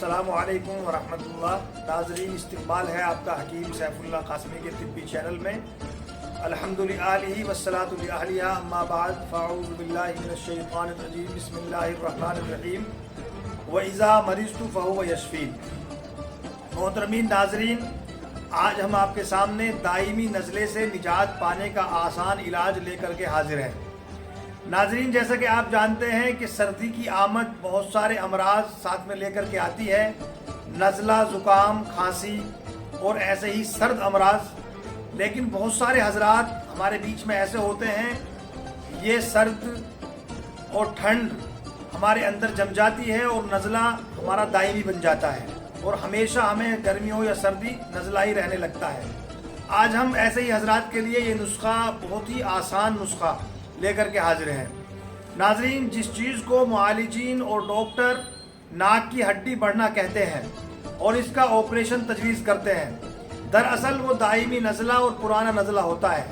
अस्सलामु अलैकुम वरहमतुल्लाह। नाज़रीन, इस्तक़बाल है आपका हकीम सैफुल्लाह कासमी के तिब्बी चैनल में। अल्हम्दुलिल्लाह वस्सलातु लिअहलिहा अम्मा बाद फ़अऊज़ु बिल्लाहि मिनश्शैतानिर रजीम बिस्मिल्लाहिर रहमानिर रहीम व इज़ा मरिज़तु फ़हुव यशफ़ीन। मोहतरमीन नाज़रीन, आज हम आपके सामने दायमी नज़ले से निजात पाने का आसान इलाज लेकर के हाजिर हैं। नाज़रीन, जैसा कि आप जानते हैं कि सर्दी की आमद बहुत सारे अमराज साथ में लेकर के आती है, नज़ला, ज़ुकाम, खांसी और ऐसे ही सर्द अमराज। लेकिन बहुत सारे हजरात हमारे बीच में ऐसे होते हैं, ये सर्द और ठंड हमारे अंदर जम जाती है और नज़ला हमारा दायमी बन जाता है और हमेशा हमें गर्मी हो या सर्दी नज़ला ही रहने लगता है। आज हम ऐसे ही हजरात के लिए ये नुस्खा, बहुत ही आसान नुस्खा लेकर के हाजिर हैं। नाज़रीन, जिस चीज़ को मुआलिजीन और डॉक्टर नाक की हड्डी बढ़ना कहते हैं और इसका ऑपरेशन तजवीज़ करते हैं, दरअसल वो दायमी नज़ला और पुराना नज़ला होता है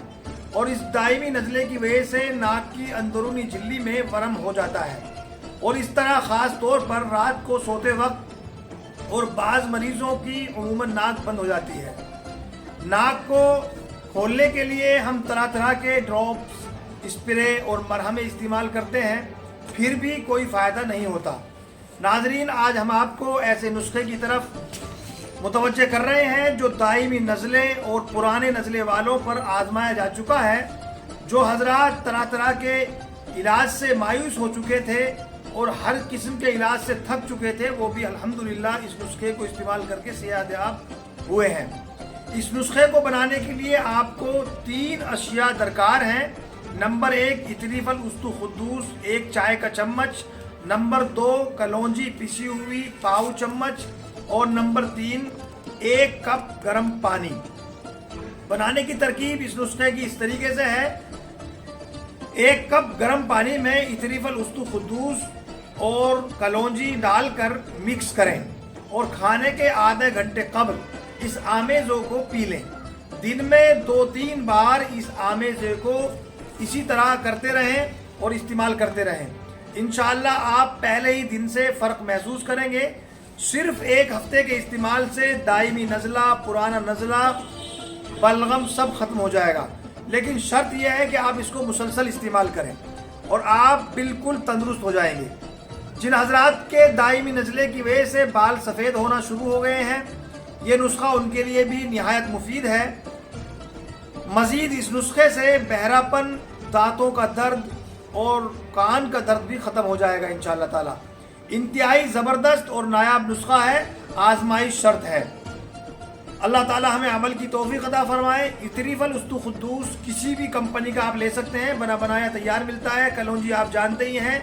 और इस दायमी नज़ले की वजह से नाक की अंदरूनी झिल्ली में वरम हो जाता है और इस तरह ख़ास तौर पर रात को सोते वक्त और बाज़ मरीज़ों की अमूमन नाक बंद हो जाती है। नाक को खोलने के लिए हम तरह तरह के ड्रॉप्स, स्प्रे और मरहमें इस्तेमाल करते हैं, फिर भी कोई फ़ायदा नहीं होता। नाज़रीन, आज हम आपको ऐसे नुस्खे की तरफ मुतवज्जे कर रहे हैं जो दायमी नज़ले और पुराने नज़ले वालों पर आजमाया जा चुका है। जो हजरात तरह तरह के इलाज से मायूस हो चुके थे और हर किस्म के इलाज से थक चुके थे, वो भी अल्हम्दुलिल्लाह इस नुस्खे को इस्तेमाल करके सेहतयाब हुए हैं। इस नुस्खे को बनाने के लिए आपको 3 अशिया दरकार हैं। नंबर 1, इतरीफल उस्तु खुद्दूस 1 चाय का चम्मच। नंबर 2, कलौंजी पिसी हुई पाव चम्मच। और नंबर 3, 1 कप गर्म पानी। बनाने की तरकीब इस नुस्खे की इस तरीके से है। 1 कप गर्म पानी में इतरीफल उस्तु खुद्दूस और कलौंजी डालकर मिक्स करें और खाने के आधे घंटे कबल इस आमेज़ो को पी लें। दिन में 2-3 बार इस आमेज़े को इसी तरह करते रहें और इस्तेमाल करते रहें। इंशाअल्लाह आप पहले ही दिन से फ़र्क महसूस करेंगे। सिर्फ 1 हफ्ते के इस्तेमाल से दायमी नज़ला, पुराना नज़ला, बलगम सब खत्म हो जाएगा। लेकिन शर्त यह है कि आप इसको मुसलसल इस्तेमाल करें और आप बिल्कुल तंदुरुस्त हो जाएंगे। जिन हजरात के दायमी नज़ले की वजह से बाल सफ़ेद होना शुरू हो गए हैं, ये नुस्खा उनके लिए भी निहायत मुफीद है। मज़ीद इस नुस्खे से बहरापन, दांतों का दर्द और कान का दर्द भी ख़त्म हो जाएगा इंशाअल्लाह ताला। इंतहाई ज़बरदस्त और नायाब नुस्खा है, आजमाइश शर्त है। अल्लाह ताला हमें अमल की तौफीक अता फरमाए। इतरीफल उस्तु खुद्दूस किसी भी कंपनी का आप ले सकते हैं, बना बनाया तैयार मिलता है। कलौंजी आप जानते ही हैं,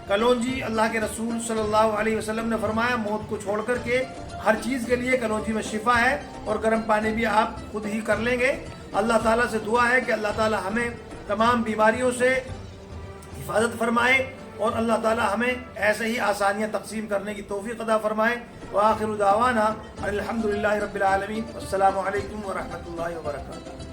कलौंजी अल्लाह के रसूल सल्लल्लाहु अलैहि वसल्लम ने फरमाया, मौत को छोड़ कर के हर चीज़ के लिए कलौंजी में शिफा है और गर्म पानी भी आप खुद ही कर लेंगे। अल्लाह ताला से दुआ है कि अल्लाह ताला हमें तमाम बीमारियों से हिफाजत फरमाए और अल्लाह ताला हमें ऐसे ही आसानियाँ तक़सीम करने की तौफीक अता फरमाए। व आखिरु दावाना अल्हम्दुलिल्लाहि रब्बिल आलमीन। अस्सलामु अलैकुम व रहमतुल्लाहि व बरकातुहू।